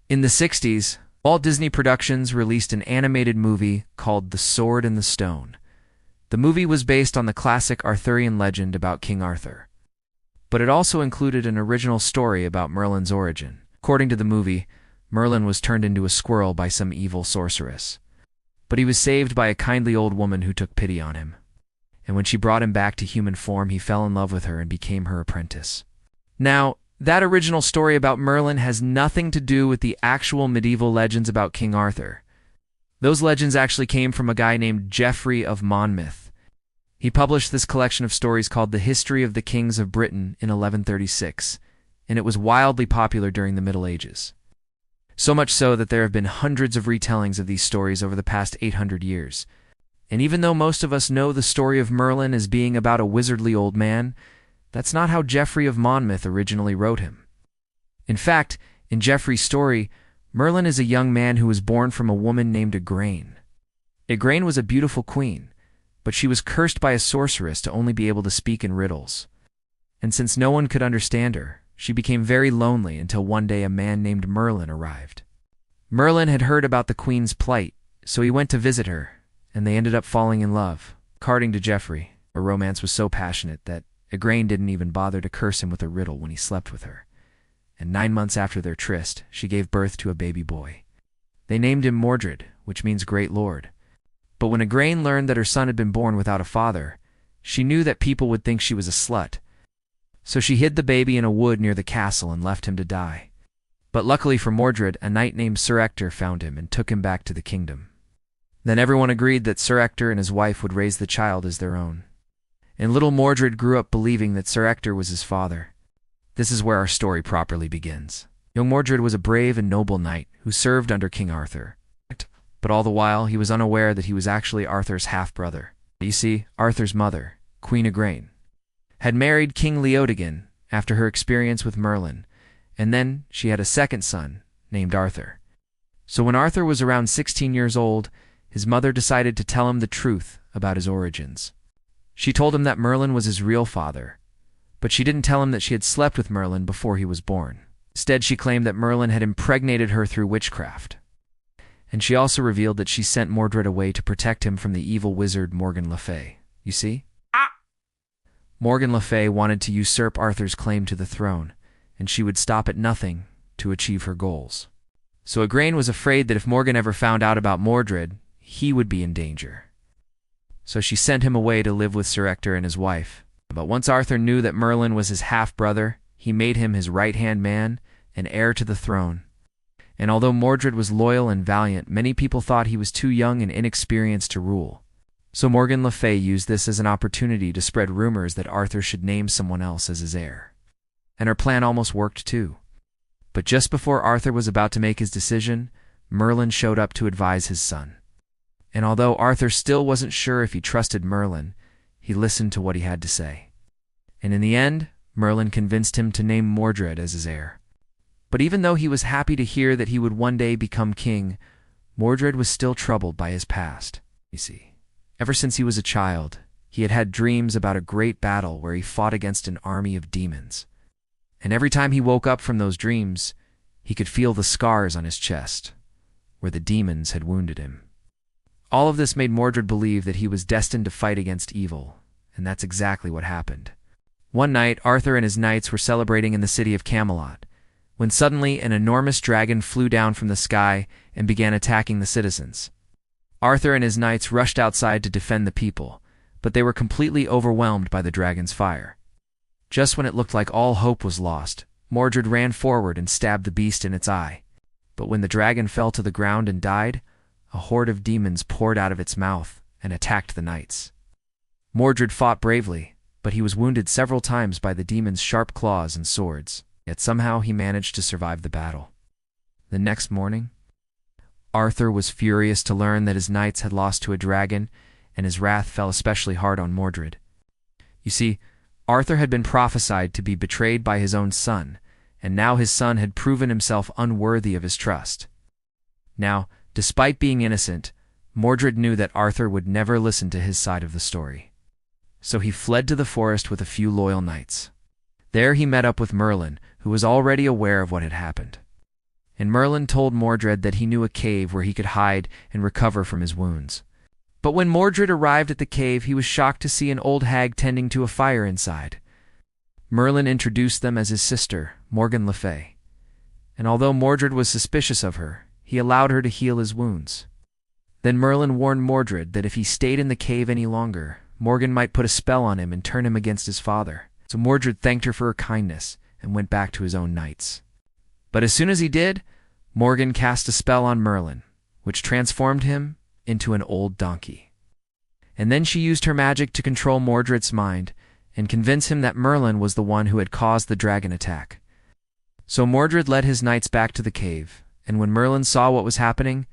In the 60s, Walt Disney Productions released an animated movie called The Sword and the Stone. The movie was based on the classic Arthurian legend about King Arthur, but it also included an original story about Merlin's origin. According to the movie, Merlin was turned into a squirrel by some evil sorceress, but he was saved by a kindly old woman who took pity on him. And when she brought him back to human form, he fell in love with her and became her apprentice. Now, that original story about Merlin has nothing to do with the actual medieval legends about King Arthur. Those legends actually came from a guy named Geoffrey of Monmouth. He published this collection of stories called The History of the Kings of Britain in 1136, and it was wildly popular during the Middle Ages. So much so that there have been hundreds of retellings of these stories over the past 800 years. And even though most of us know the story of Merlin as being about a wizardly old man, that's not how Geoffrey of Monmouth originally wrote him. In fact, in Geoffrey's story, Merlin is a young man who was born from a woman named Igraine. Igraine was a beautiful queen, but she was cursed by a sorceress to only be able to speak in riddles. And since no one could understand her, she became very lonely until one day a man named Merlin arrived. Merlin had heard about the queen's plight, so he went to visit her, and they ended up falling in love. According to Geoffrey, their romance was so passionate that Igraine didn't even bother to curse him with a riddle when he slept with her. And 9 months after their tryst, she gave birth to a baby boy. They named him Mordred, which means Great Lord. But when Igraine learned that her son had been born without a father, she knew that people would think she was a slut. So she hid the baby in a wood near the castle and left him to die. But luckily for Mordred, a knight named Sir Ector found him and took him back to the kingdom. Then everyone agreed that Sir Ector and his wife would raise the child as their own. And little Mordred grew up believing that Sir Ector was his father. This is where our story properly begins. Young Mordred was a brave and noble knight who served under King Arthur. But all the while, he was unaware that he was actually Arthur's half-brother. You see, Arthur's mother, Queen Igraine, had married King Leodegan after her experience with Merlin, and then she had a second son named Arthur. So when Arthur was around 16 years old, his mother decided to tell him the truth about his origins. She told him that Merlin was his real father, but she didn't tell him that she had slept with Merlin before he was born. Instead, she claimed that Merlin had impregnated her through witchcraft. And she also revealed that she sent Mordred away to protect him from the evil wizard Morgan Le Fay. You see? Morgan Le Fay wanted to usurp Arthur's claim to the throne, and she would stop at nothing to achieve her goals. So Igraine was afraid that if Morgan ever found out about Mordred, he would be in danger. So she sent him away to live with Sir Ector and his wife. But once Arthur knew that Merlin was his half-brother, he made him his right-hand man and heir to the throne. And although Mordred was loyal and valiant, many people thought he was too young and inexperienced to rule. So Morgan Le Fay used this as an opportunity to spread rumors that Arthur should name someone else as his heir. And her plan almost worked too. But just before Arthur was about to make his decision, Merlin showed up to advise his son. And although Arthur still wasn't sure if he trusted Merlin, he listened to what he had to say. And in the end, Merlin convinced him to name Mordred as his heir. But even though he was happy to hear that he would one day become king, Mordred was still troubled by his past. You see, ever since he was a child, he had had dreams about a great battle where he fought against an army of demons. And every time he woke up from those dreams, he could feel the scars on his chest, where the demons had wounded him. All of this made Mordred believe that he was destined to fight against evil, and that's exactly what happened. One night, Arthur and his knights were celebrating in the city of Camelot, when suddenly an enormous dragon flew down from the sky and began attacking the citizens. Arthur and his knights rushed outside to defend the people, but they were completely overwhelmed by the dragon's fire. Just when it looked like all hope was lost, Mordred ran forward and stabbed the beast in its eye. But when the dragon fell to the ground and died, a horde of demons poured out of its mouth and attacked the knights. Mordred fought bravely, but he was wounded several times by the demons' sharp claws and swords. Yet somehow he managed to survive the battle. The next morning, Arthur was furious to learn that his knights had lost to a dragon, and his wrath fell especially hard on Mordred. You see, Arthur had been prophesied to be betrayed by his own son, and now his son had proven himself unworthy of his trust. Now, despite being innocent, Mordred knew that Arthur would never listen to his side of the story. So he fled to the forest with a few loyal knights. There he met up with Merlin, who was already aware of what had happened. and Merlin told Mordred that he knew a cave where he could hide and recover from his wounds. But when Mordred arrived at the cave, he was shocked to see an old hag tending to a fire inside. Merlin introduced them as his sister, Morgan Le Fay, and although Mordred was suspicious of her, he allowed her to heal his wounds. Then Merlin warned Mordred that if he stayed in the cave any longer, Morgan might put a spell on him and turn him against his father. So Mordred thanked her for her kindness and went back to his own knights. But as soon as he did, Morgan cast a spell on Merlin, which transformed him into an old donkey. And then she used her magic to control Mordred's mind and convince him that Merlin was the one who had caused the dragon attack. So Mordred led his knights back to the cave, and when Merlin saw what was happening,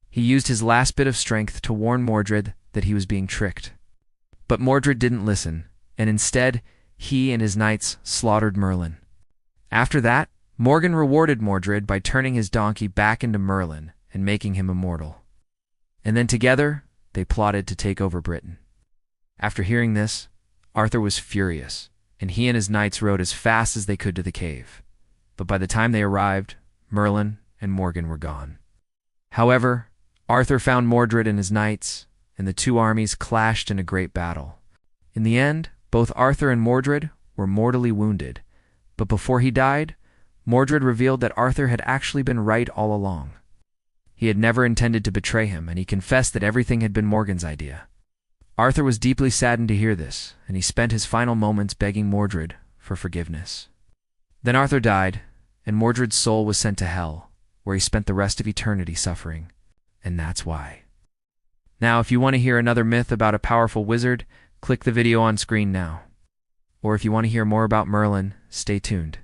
he used his last bit of strength to warn Mordred that he was being tricked. But Mordred didn't listen, and instead, he and his knights slaughtered Merlin. After that, Morgan rewarded Mordred by turning his donkey back into Merlin and making him immortal. And then together, they plotted to take over Britain. After hearing this, Arthur was furious, and he and his knights rode as fast as they could to the cave. But by the time they arrived, Merlin and Morgan were gone. However, Arthur found Mordred and his knights, and the two armies clashed in a great battle. In the end, both Arthur and Mordred were mortally wounded, but before he died, Mordred revealed that Arthur had actually been right all along. He had never intended to betray him, and he confessed that everything had been Morgan's idea. Arthur was deeply saddened to hear this, and he spent his final moments begging Mordred for forgiveness. Then Arthur died, and Mordred's soul was sent to Hell, where he spent the rest of eternity suffering. And that's why. Now, if you want to hear another myth about a powerful wizard, click the video on screen now. Or if you want to hear more about Merlin, stay tuned.